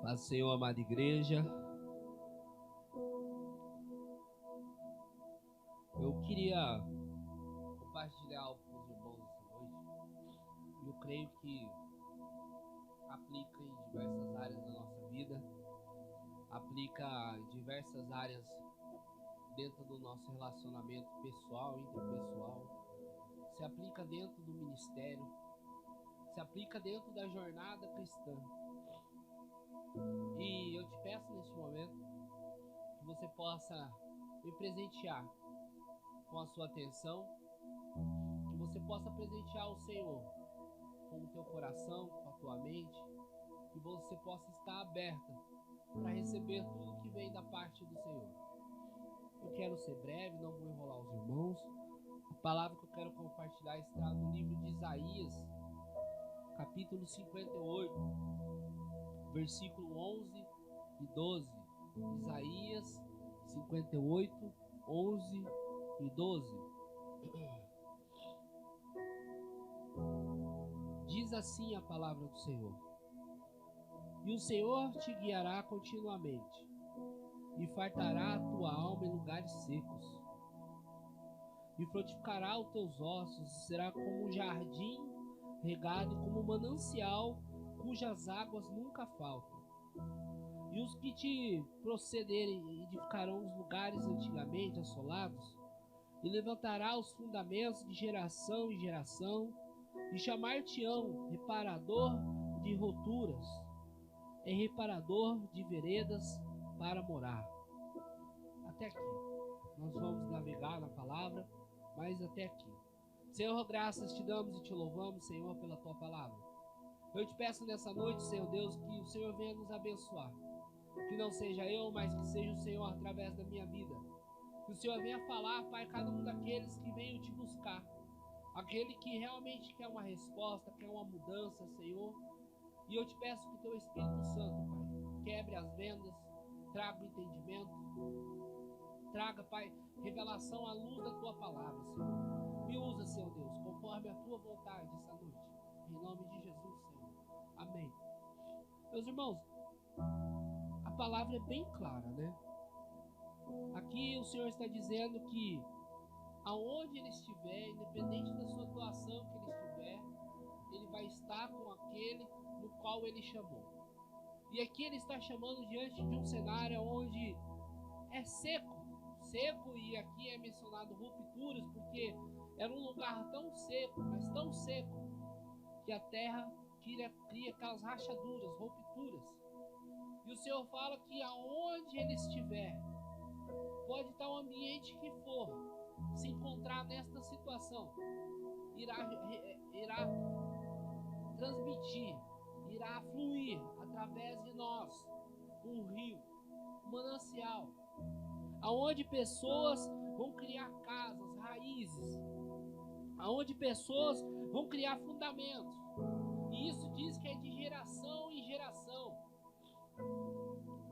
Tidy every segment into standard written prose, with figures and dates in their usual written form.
Paz do Senhor, amada igreja. Eu queria compartilhar algo com os irmãos essa noite. Eu creio que aplica em diversas áreas da nossa vida, aplica em diversas áreas dentro do nosso relacionamento pessoal, interpessoal, se aplica dentro do ministério, se aplica dentro da jornada cristã. E eu te peço neste momento que você possa me presentear com a sua atenção, que você possa presentear o Senhor com o teu coração, com a tua mente, que você possa estar aberta para receber tudo que vem da parte do Senhor. Eu quero ser breve, não vou enrolar os irmãos. A palavra que eu quero compartilhar está no livro de Isaías, capítulo 58, versículo 11 e 12. Isaías 58, 11 e 12. Diz assim a palavra do Senhor: E o Senhor te guiará continuamente, e fartará a tua alma em lugares secos, e frutificará os teus ossos, e será como um jardim regado, como um manancial cujas águas nunca faltam. E os que te procederem edificarão os lugares antigamente assolados, e levantará os fundamentos de geração em geração, e chamar-te-ão reparador de roturas, e reparador de veredas para morar. Até aqui. Nós vamos navegar na palavra, mas até aqui. Senhor, graças te damos e te louvamos, Senhor, pela tua palavra. Eu te peço nessa noite, Senhor Deus, que o Senhor venha nos abençoar. Que não seja eu, mas que seja o Senhor através da minha vida. Que o Senhor venha falar, Pai, cada um daqueles que venham te buscar. Aquele que realmente quer uma resposta, quer uma mudança, Senhor. E eu te peço que o teu Espírito Santo, Pai, quebre as vendas, traga o entendimento, traga, Pai, revelação à luz da tua palavra, Senhor. Me usa, Senhor Deus, conforme a tua vontade essa noite. Em nome de Jesus, Senhor. Amém. Meus irmãos, a palavra é bem clara, né? Aqui o Senhor está dizendo que aonde ele estiver, independente da sua atuação que ele estiver, ele vai estar com aquele no qual ele chamou. E aqui ele está chamando diante de um cenário onde é seco, e aqui é mencionado rupturas, porque era um lugar tão seco, mas tão seco, que a terra cria aquelas rachaduras, rupturas. E o Senhor fala que aonde ele estiver, pode estar o ambiente que for, se encontrar nesta situação, irá transmitir, irá fluir através de nós um rio, um manancial, aonde pessoas vão criar casas, raízes, aonde pessoas vão criar fundamentos. E isso diz que é de geração em geração.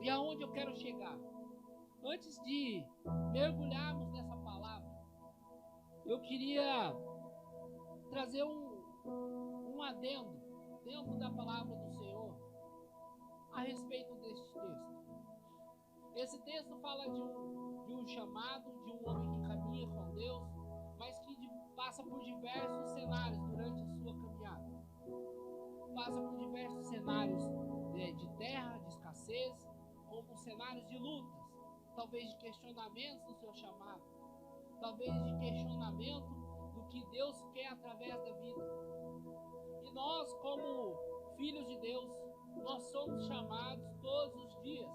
E aonde eu quero chegar? Antes de mergulharmos nessa palavra, eu queria trazer um adendo dentro da palavra do Senhor a respeito deste texto. Esse texto fala de um chamado, de um homem que caminha com Deus, mas que passa por diversos cenários durante a sua caminhada. Passa por diversos cenários de terra, de escassez, como cenários de lutas, talvez de questionamentos do seu chamado, talvez de questionamento do que Deus quer através da vida. E nós, como filhos de Deus, nós somos chamados todos os dias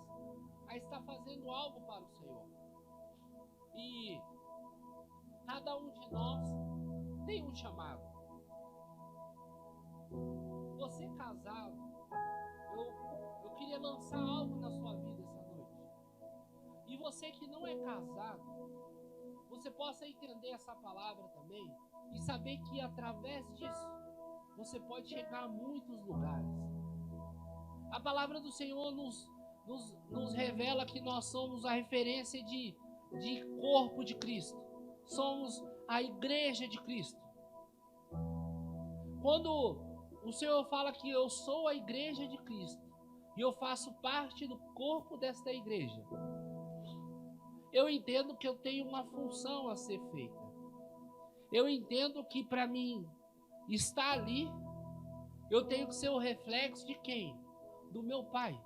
a estar fazendo algo para o Senhor. E cada um de nós tem um chamado. Você casado, eu queria lançar algo na sua vida essa noite. E você que não é casado, você possa entender essa palavra também e saber que através disso você pode chegar a muitos lugares. A palavra do Senhor nos nos revela que nós somos a referência de corpo de Cristo. Somos a igreja de Cristo. Quando o Senhor fala que eu sou a igreja de Cristo e eu faço parte do corpo desta igreja, eu entendo que eu tenho uma função a ser feita. Eu entendo que para mim estar ali, eu tenho que ser o reflexo de quem? Do meu Pai.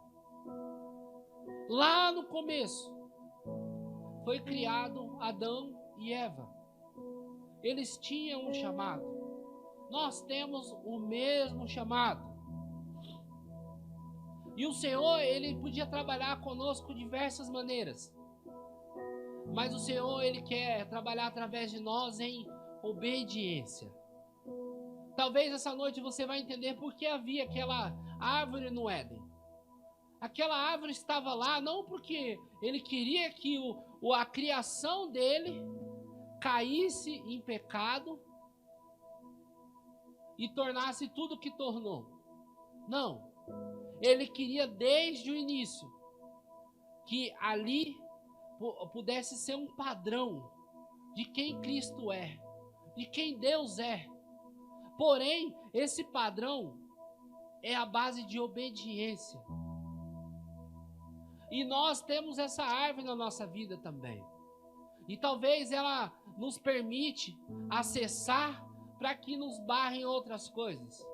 Lá no começo, foi criado Adão e Eva. Eles tinham um chamado. Nós temos o mesmo chamado. E o Senhor, Ele podia trabalhar conosco de diversas maneiras. Mas o Senhor, Ele quer trabalhar através de nós em obediência. Talvez essa noite você vai entender por que havia aquela árvore no Éden. Aquela árvore estava lá não porque Ele queria que a criação dele caísse em pecado e tornasse tudo o que tornou. Não. Ele queria desde o início que ali pudesse ser um padrão de quem Cristo é, de quem Deus é. Porém, esse padrão é a base de obediência. E nós temos essa árvore na nossa vida também. E talvez ela nos permite acessar para que nos barrem outras coisas.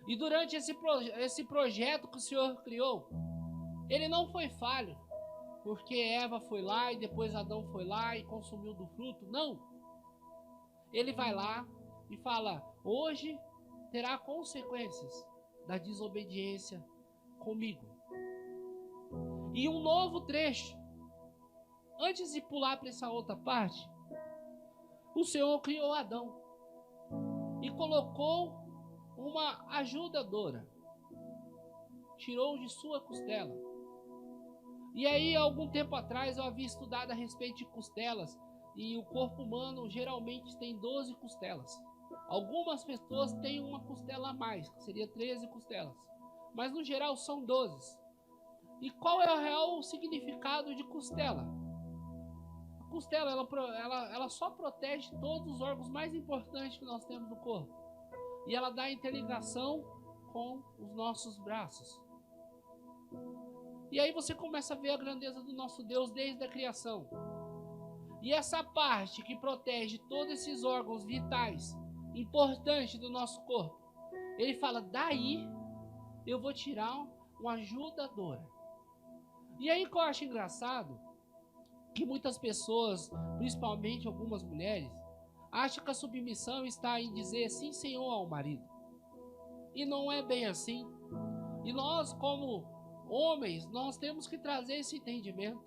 E durante esse projeto que o Senhor criou, ele não foi falho, porque Eva foi lá e depois Adão foi lá e consumiu do fruto. Não. Ele vai lá e fala: hoje terá consequências da desobediência comigo. E um novo trecho. Antes de pular para essa outra parte, o Senhor criou Adão e colocou uma ajudadora. Tirou de sua costela. E aí, algum tempo atrás, eu havia estudado a respeito de costelas. E o corpo humano geralmente tem 12 costelas. Algumas pessoas têm uma costela a mais, que seria 13 costelas. Mas no geral são 12. E qual é o real significado de costela? A costela, ela só protege todos os órgãos mais importantes que nós temos no corpo. E ela dá interligação com os nossos braços. E aí você começa a ver a grandeza do nosso Deus desde a criação. E essa parte que protege todos esses órgãos vitais, importantes do nosso corpo, ele fala: daí eu vou tirar uma ajudadora. E aí que eu acho engraçado, que muitas pessoas, principalmente algumas mulheres, acham que a submissão está em dizer sim, Senhor, ao marido. E não é bem assim. E nós, como homens, nós temos que trazer esse entendimento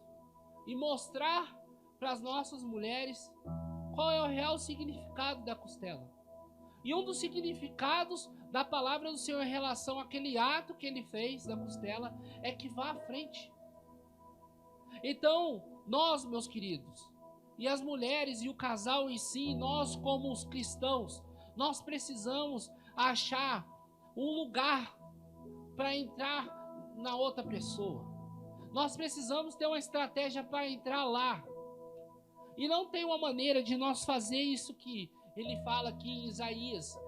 e mostrar para as nossas mulheres qual é o real significado da costela. E um dos significados da palavra do Senhor em relação àquele ato que ele fez da costela é que vá à frente. Então, nós, meus queridos, e as mulheres e o casal em si, nós como os cristãos, nós precisamos achar um lugar para entrar na outra pessoa. Nós precisamos ter uma estratégia para entrar lá. E não tem uma maneira de nós fazer isso que ele fala aqui em Isaías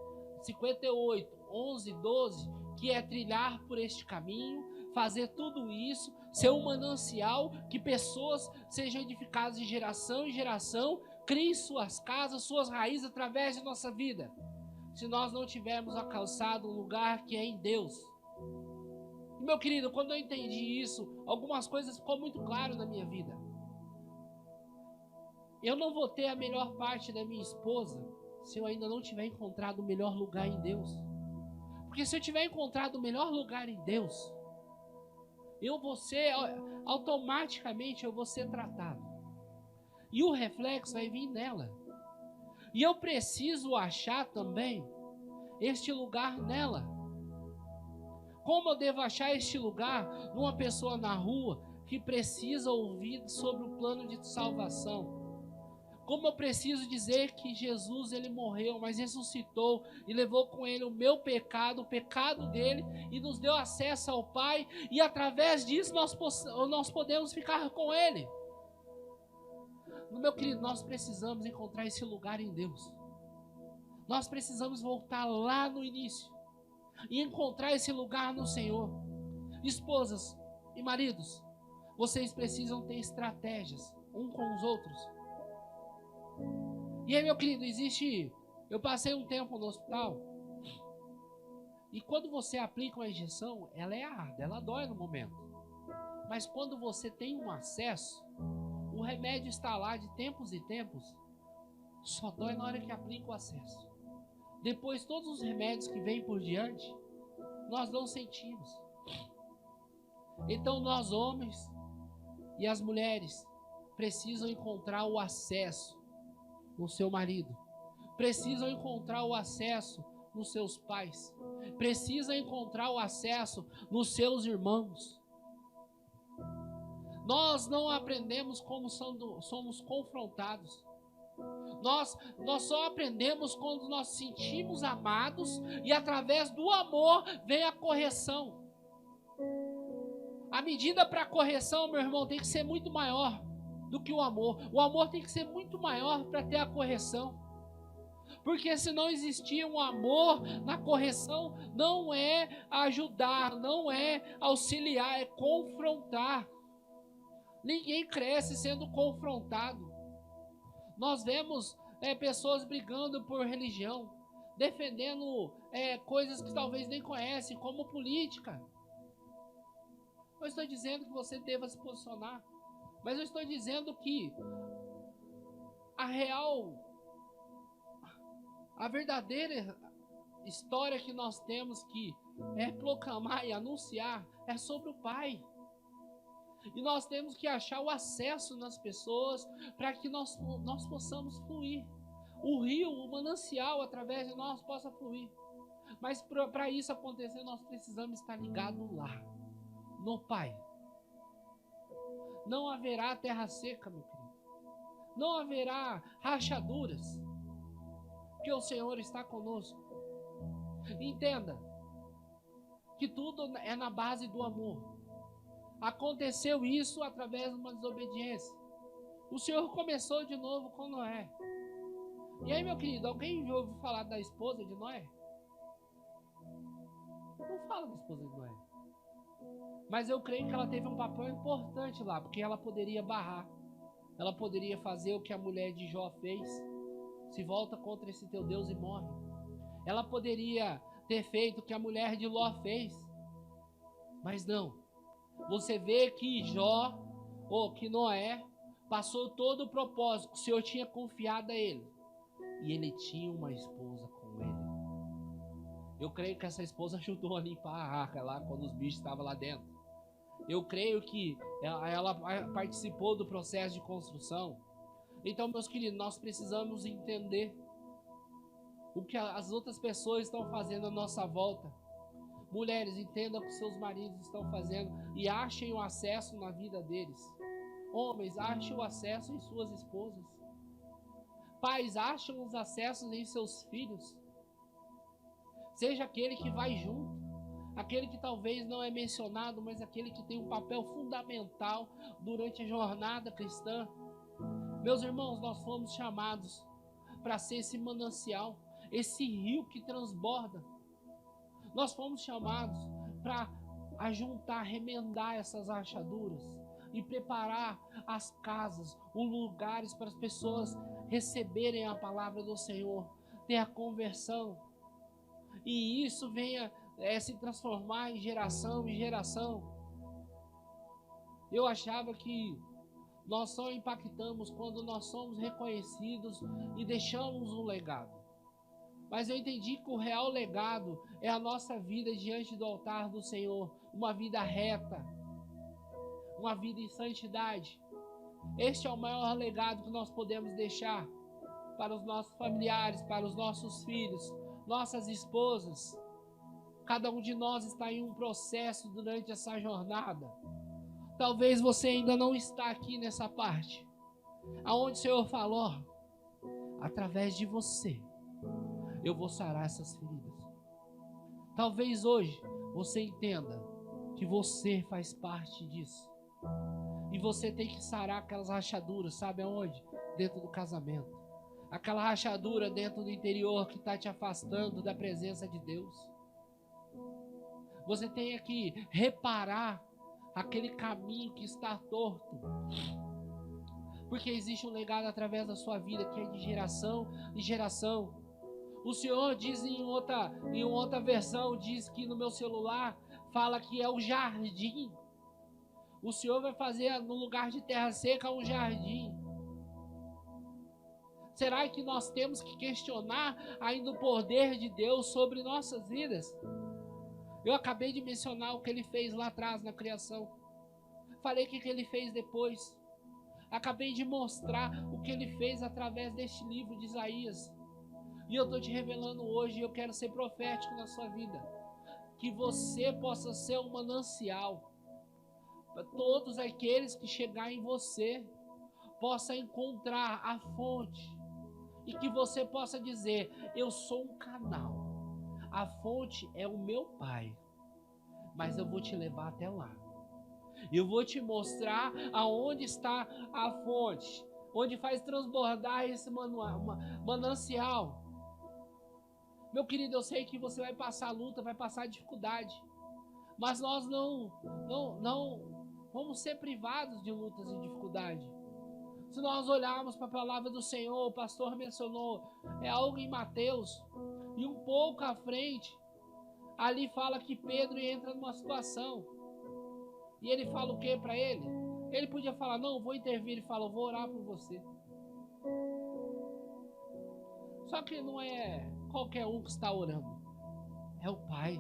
58, 11, 12, que é trilhar por este caminho, fazer tudo isso, ser um manancial, que pessoas sejam edificadas de geração em geração, criem suas casas, suas raízes através de nossa vida. Se nós não tivermos alcançado um lugar que é em Deus. E, meu querido, quando eu entendi isso, algumas coisas ficou muito claro na minha vida. Eu não vou ter a melhor parte da minha esposa se eu ainda não tiver encontrado o melhor lugar em Deus. Porque se eu tiver encontrado o melhor lugar em Deus, automaticamente eu vou ser tratado. E o reflexo vai vir nela. E eu preciso achar também este lugar nela. Como eu devo achar este lugar numa pessoa na rua que precisa ouvir sobre o plano de salvação? Como eu preciso dizer que Jesus, ele morreu, mas ressuscitou e levou com ele o meu pecado, o pecado dele, e nos deu acesso ao Pai, e através disso nós podemos ficar com ele. Meu querido, nós precisamos encontrar esse lugar em Deus. Nós precisamos voltar lá no início e encontrar esse lugar no Senhor. Esposas e maridos, vocês precisam ter estratégias um com os outros. E aí, meu querido, eu passei um tempo no hospital, e quando você aplica uma injeção, ela é árida, ela dói no momento. Mas quando você tem um acesso, o remédio está lá de tempos e tempos, só dói na hora que aplica o acesso. Depois, todos os remédios que vêm por diante, nós não sentimos. Então, nós homens e as mulheres precisam encontrar o acesso no seu marido, precisam encontrar o acesso nos seus pais, precisam encontrar o acesso nos seus irmãos. Nós não aprendemos como somos confrontados. Nós só aprendemos quando nós sentimos amados e através do amor vem a correção. A medida para a correção, meu irmão, tem que ser muito maior do que o amor. O amor tem que ser muito maior para ter a correção. Porque se não existir um amor na correção, não é ajudar, não é auxiliar, é confrontar. Ninguém cresce sendo confrontado. Nós vemos pessoas brigando por religião, defendendo coisas que talvez nem conhecem, como política. Eu estou dizendo que você deva se posicionar, mas eu estou dizendo que a verdadeira história que nós temos que proclamar e anunciar é sobre o Pai. E nós temos que achar o acesso nas pessoas para que nós possamos fluir. O rio, o manancial através de nós possa fluir. Mas para isso acontecer, nós precisamos estar ligados lá, no Pai. Não haverá terra seca, meu querido. Não haverá rachaduras, porque o Senhor está conosco. Entenda que tudo é na base do amor. Aconteceu isso através de uma desobediência. O Senhor começou de novo com Noé. E aí, meu querido, alguém já ouviu falar da esposa de Noé? Não fala da esposa de Noé. Mas eu creio que ela teve um papel importante lá, porque ela poderia barrar. Ela poderia fazer o que a mulher de Jó fez. Se volta contra esse teu Deus e morre. Ela poderia ter feito o que a mulher de Ló fez. Mas não. Você vê que que Noé, passou todo o propósito que o Senhor tinha confiado a ele. E ele tinha uma esposa com ele. Eu creio que essa esposa ajudou a limpar a arca lá, quando os bichos estavam lá dentro. Eu creio que ela participou do processo de construção. Então, meus queridos, nós precisamos entender o que as outras pessoas estão fazendo à nossa volta. Mulheres, entendam o que seus maridos estão fazendo e achem o acesso na vida deles. Homens, achem o acesso em suas esposas. Pais, achem os acessos em seus filhos. Seja aquele que vai junto, aquele que talvez não é mencionado, mas aquele que tem um papel fundamental durante a jornada cristã. Meus irmãos, nós fomos chamados para ser esse manancial, esse rio que transborda. Nós fomos chamados para ajuntar, remendar essas rachaduras e preparar as casas, os lugares para as pessoas receberem a palavra do Senhor, ter a conversão. E isso venha se transformar em geração em geração. Eu achava que nós só impactamos quando nós somos reconhecidos e deixamos um legado. Mas eu entendi que o real legado é a nossa vida diante do altar do Senhor. Uma vida reta, uma vida em santidade. Este é o maior legado que nós podemos deixar para os nossos familiares, para os nossos filhos, nossas esposas. Cada um de nós está em um processo durante essa jornada. Talvez você ainda não está aqui nessa parte, aonde o Senhor falou, através de você, eu vou sarar essas feridas. Talvez hoje você entenda que você faz parte disso. E você tem que sarar aquelas rachaduras, sabe aonde? Dentro do casamento. Aquela rachadura dentro do interior que está te afastando da presença de Deus. Você tem que reparar aquele caminho que está torto. Porque existe um legado através da sua vida que é de geração em geração. O Senhor diz em outra versão, diz que no meu celular fala que é o jardim. O Senhor vai fazer no lugar de terra seca um jardim. Será que nós temos que questionar ainda o poder de Deus sobre nossas vidas? Eu acabei de mencionar o que Ele fez lá atrás na criação. Falei o que Ele fez depois. Acabei de mostrar o que Ele fez através deste livro de Isaías. E eu estou te revelando hoje, eu quero ser profético na sua vida. Que você possa ser um manancial. Para todos aqueles que chegarem em você, possa encontrar a fonte. E que você possa dizer, eu sou um canal. A fonte é o meu Pai. Mas eu vou te levar até lá. Eu vou te mostrar aonde está a fonte. Onde faz transbordar esse manancial. Meu querido, eu sei que você vai passar luta, vai passar dificuldade. Mas nós não vamos ser privados de lutas e dificuldade. Se nós olharmos para a palavra do Senhor, o pastor mencionou, é algo em Mateus, e um pouco à frente, ali fala que Pedro entra numa situação, e ele fala o que para ele? Ele podia falar, não, vou intervir, ele fala, vou orar por você. Só que não é qualquer um que está orando, é o Pai.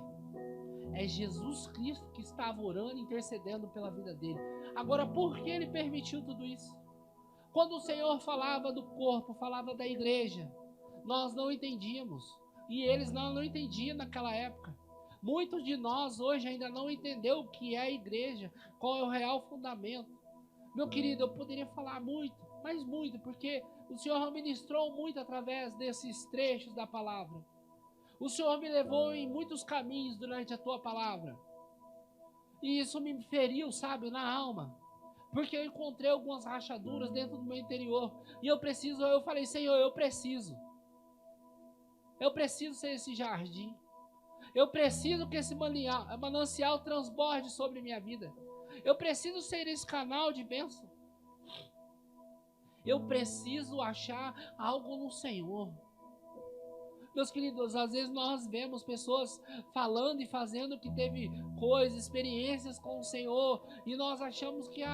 É Jesus Cristo que estava orando, intercedendo pela vida dele. Agora, por que ele permitiu tudo isso? Quando o Senhor falava do corpo, falava da igreja, nós não entendíamos. E eles não entendiam naquela época. Muitos de nós hoje ainda não entenderam o que é a igreja, qual é o real fundamento. Meu querido, eu poderia falar muito, mas muito, porque o Senhor ministrou muito através desses trechos da palavra. O Senhor me levou em muitos caminhos durante a tua palavra. E isso me feriu, sabe, na alma. Porque eu encontrei algumas rachaduras dentro do meu interior. E eu falei, Senhor, eu preciso ser esse jardim. Eu preciso que esse manancial transborde sobre minha vida. Eu preciso ser esse canal de bênção. Eu preciso achar algo no Senhor. Meus queridos, às vezes nós vemos pessoas falando e fazendo que teve coisas, experiências com o Senhor, e nós achamos que,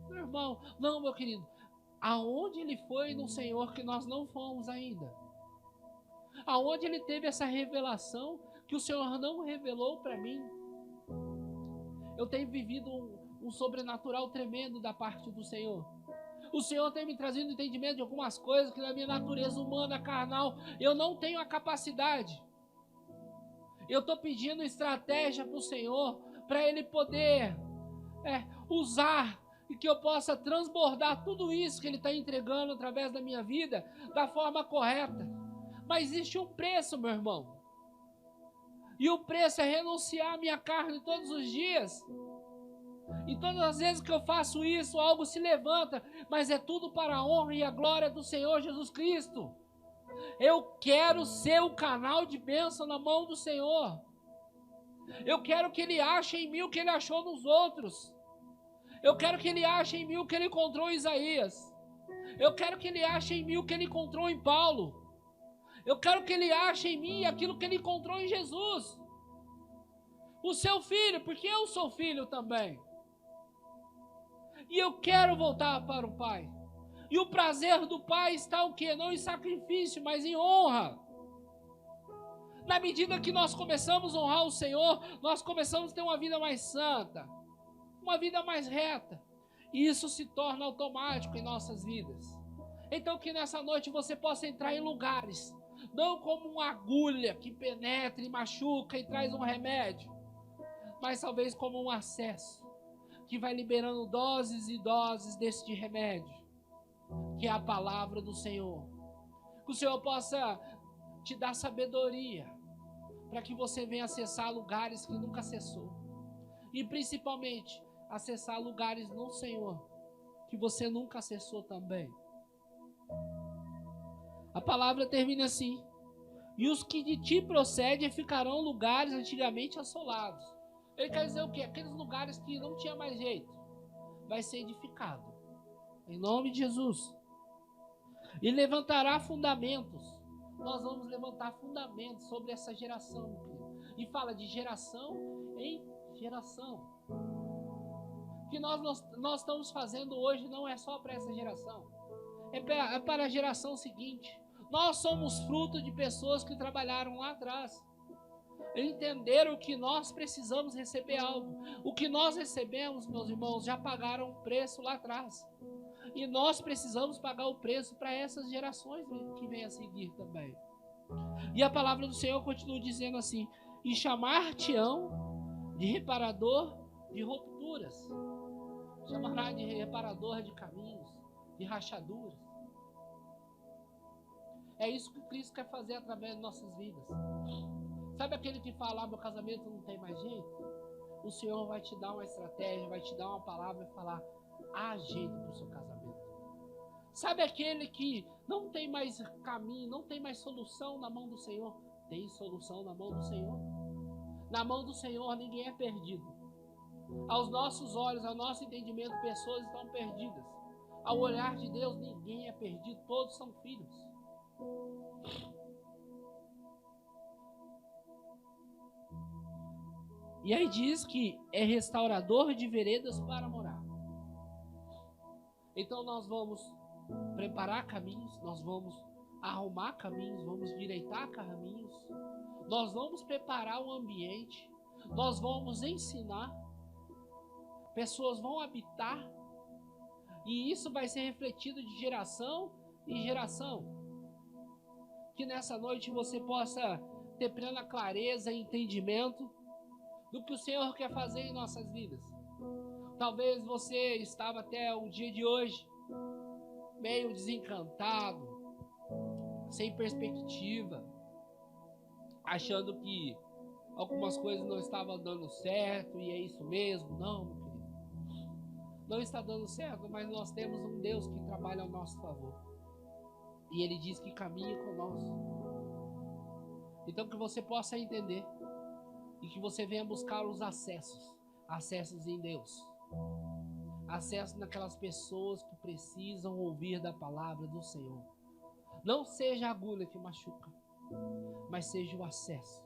meu irmão, não, meu querido, aonde ele foi no Senhor que nós não fomos ainda? Aonde ele teve essa revelação que o Senhor não revelou para mim? Eu tenho vivido um sobrenatural tremendo da parte do Senhor. O Senhor tem me trazido entendimento de algumas coisas que na minha natureza humana, carnal, eu não tenho a capacidade. Eu estou pedindo estratégia para o Senhor, para Ele poder usar e que eu possa transbordar tudo isso que Ele está entregando através da minha vida da forma correta. Mas existe um preço, meu irmão. E o preço é renunciar à minha carne todos os dias. E todas as vezes que eu faço isso, algo se levanta, mas é tudo para a honra e a glória do Senhor Jesus Cristo. Eu quero ser o canal de bênção na mão do Senhor. Eu quero que Ele ache em mim o que Ele achou nos outros. Eu quero que Ele ache em mim o que Ele encontrou em Isaías. Eu quero que Ele ache em mim o que Ele encontrou em Paulo. Eu quero que Ele ache em mim aquilo que Ele encontrou em Jesus. O seu filho, porque eu sou filho também. E eu quero voltar para o Pai. E o prazer do Pai está o quê? Não em sacrifício, mas em honra. Na medida que nós começamos a honrar o Senhor, nós começamos a ter uma vida mais santa, uma vida mais reta. E isso se torna automático em nossas vidas. Então que nessa noite você possa entrar em lugares, não como uma agulha que penetra e machuca e traz um remédio, mas talvez como um acesso, que vai liberando doses e doses deste remédio, que é a palavra do Senhor. Que o Senhor possa te dar sabedoria, para que você venha acessar lugares que nunca acessou. E principalmente, acessar lugares no Senhor, que você nunca acessou também. A palavra termina assim: e os que de ti procedem ficarão em lugares antigamente assolados. Ele quer dizer o quê? Aqueles lugares que não tinha mais jeito, vai ser edificado, em nome de Jesus. E levantará fundamentos. Nós vamos levantar fundamentos sobre essa geração, e fala de geração em geração. O que nós estamos fazendo hoje não é só para essa geração, é para a geração seguinte. Nós somos fruto de pessoas que trabalharam lá atrás, entenderam que nós precisamos receber algo. O que nós recebemos, meus irmãos, já pagaram o preço lá atrás, e nós precisamos pagar o preço para essas gerações que vêm a seguir também. E a palavra do Senhor continua dizendo assim: e chamar-te-ão de reparador de rupturas, chamará de reparador de caminhos, de rachaduras. É isso que Cristo quer fazer através de nossas vidas. Sabe aquele que fala: meu casamento não tem mais jeito? O Senhor vai te dar uma estratégia, vai te dar uma palavra e falar: há jeito para o seu casamento. Sabe aquele que não tem mais caminho, não tem mais solução na mão do Senhor? Tem solução na mão do Senhor. Na mão do Senhor ninguém é perdido. Aos nossos olhos, ao nosso entendimento, pessoas estão perdidas. Ao olhar de Deus, ninguém é perdido, todos são filhos. E aí diz que é restaurador de veredas para morar. Então nós vamos preparar caminhos, nós vamos arrumar caminhos, vamos direitar caminhos, nós vamos preparar o ambiente, nós vamos ensinar, pessoas vão habitar, e isso vai ser refletido de geração em geração. Que nessa noite você possa ter plena clareza e entendimento do que o Senhor quer fazer em nossas vidas. Talvez você estava até o dia de hoje meio desencantado, sem perspectiva, achando que algumas coisas não estavam dando certo, e é isso mesmo. Não, meu querido, não está dando certo, mas nós temos um Deus que trabalha ao nosso favor, e Ele diz que caminha conosco. Então que você possa entender, e que você venha buscar os acessos em Deus, acesso naquelas pessoas que precisam ouvir da palavra do Senhor. Não seja a agulha que machuca, mas seja o acesso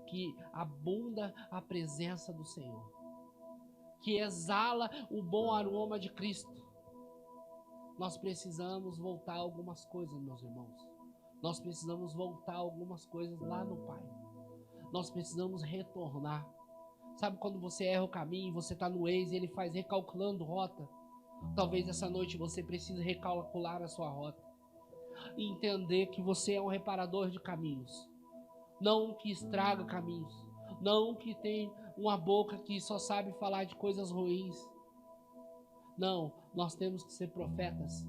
que abunda a presença do Senhor, que exala o bom aroma de Cristo. Nós precisamos voltar algumas coisas, meus irmãos. Nós precisamos voltar algumas coisas lá no Pai. Nós precisamos retornar. Sabe quando você erra o caminho, você está no Waze e ele faz recalculando rota? Talvez essa noite você precise recalcular a sua rota e entender que você é um reparador de caminhos, não um que estraga caminhos, não um que tem uma boca que só sabe falar de coisas ruins. Não, nós temos que ser profetas,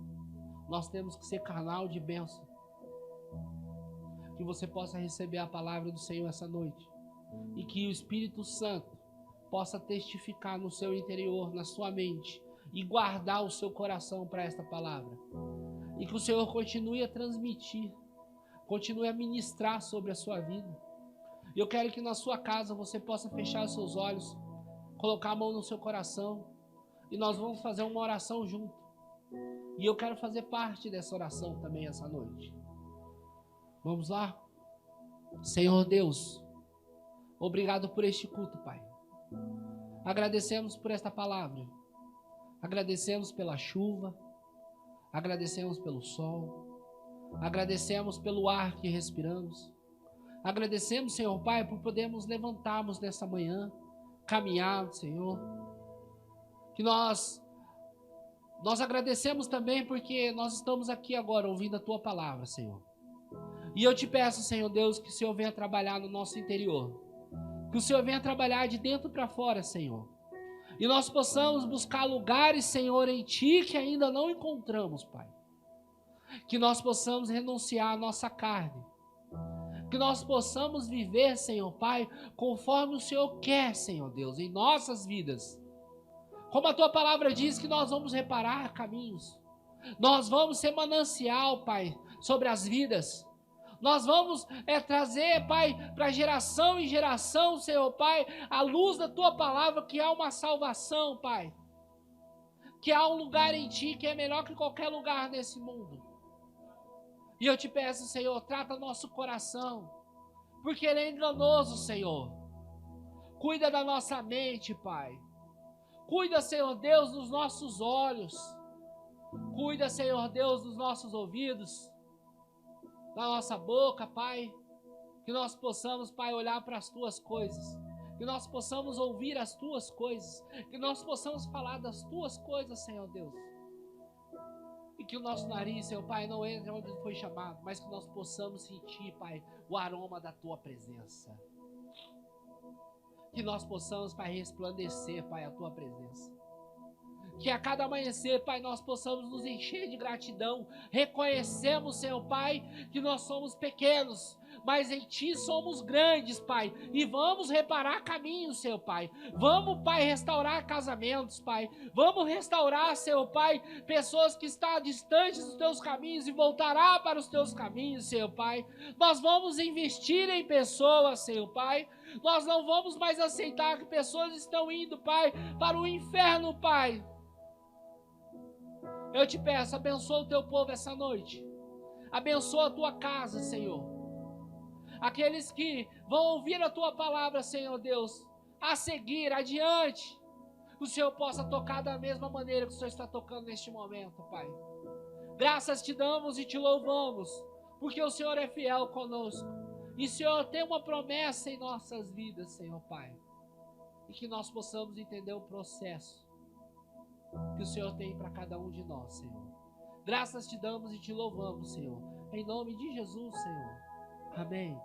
nós temos que ser canal de bênção. Que você possa receber a palavra do Senhor essa noite, e que o Espírito Santo possa testificar no seu interior, na sua mente, e guardar o seu coração para esta palavra. E que o Senhor continue a transmitir, continue a ministrar sobre a sua vida. E eu quero que na sua casa você possa fechar os seus olhos, colocar a mão no seu coração, e nós vamos fazer uma oração junto. E eu quero fazer parte dessa oração também essa noite. Vamos lá? Senhor Deus, obrigado por este culto, Pai. Agradecemos por esta palavra. Agradecemos pela chuva. Agradecemos pelo sol. Agradecemos pelo ar que respiramos. Agradecemos, Senhor Pai, por podermos levantarmos nessa manhã, caminhar, Senhor. Que nós agradecemos também porque nós estamos aqui agora ouvindo a Tua palavra, Senhor. E eu te peço, Senhor Deus, que o Senhor venha trabalhar no nosso interior. Que o Senhor venha trabalhar de dentro para fora, Senhor. E nós possamos buscar lugares, Senhor, em Ti que ainda não encontramos, Pai. Que nós possamos renunciar à nossa carne. Que nós possamos viver, Senhor Pai, conforme o Senhor quer, Senhor Deus, em nossas vidas. Como a Tua palavra diz que nós vamos reparar caminhos. Nós vamos ser manancial, Pai, sobre as vidas. Nós vamos trazer, Pai, para geração em geração, Senhor Pai, a luz da Tua palavra, que há uma salvação, Pai. Que há um lugar em Ti que é melhor que qualquer lugar nesse mundo. E eu te peço, Senhor, trata nosso coração, porque ele é enganoso, Senhor. Cuida da nossa mente, Pai. Cuida, Senhor Deus, dos nossos olhos. Cuida, Senhor Deus, dos nossos ouvidos, da nossa boca, Pai. Que nós possamos, Pai, olhar para as Tuas coisas. Que nós possamos ouvir as Tuas coisas. Que nós possamos falar das Tuas coisas, Senhor Deus. E que o nosso nariz, Senhor Pai, não entre onde foi chamado, mas que nós possamos sentir, Pai, o aroma da Tua presença. Que nós possamos, Pai, resplandecer, Pai, a Tua presença. Que a cada amanhecer, Pai, nós possamos nos encher de gratidão. Reconhecemos, Senhor Pai, que nós somos pequenos, mas em Ti somos grandes, Pai. E vamos reparar caminhos, Senhor Pai. Vamos, Pai, restaurar casamentos, Pai. Vamos restaurar, Senhor Pai, pessoas que estão distantes dos Teus caminhos e voltará para os Teus caminhos, Senhor Pai. Nós vamos investir em pessoas, Senhor Pai. Nós não vamos mais aceitar que pessoas estão indo, Pai, para o inferno, Pai. Eu te peço, abençoa o Teu povo essa noite. Abençoa a Tua casa, Senhor. Aqueles que vão ouvir a Tua palavra, Senhor Deus, a seguir, adiante, o Senhor possa tocar da mesma maneira que o Senhor está tocando neste momento, Pai. Graças Te damos e Te louvamos, porque o Senhor é fiel conosco. E o Senhor tem uma promessa em nossas vidas, Senhor Pai. E que nós possamos entender o processo que o Senhor tem para cada um de nós, Senhor. Graças Te damos e Te louvamos, Senhor. Em nome de Jesus, Senhor. Amém.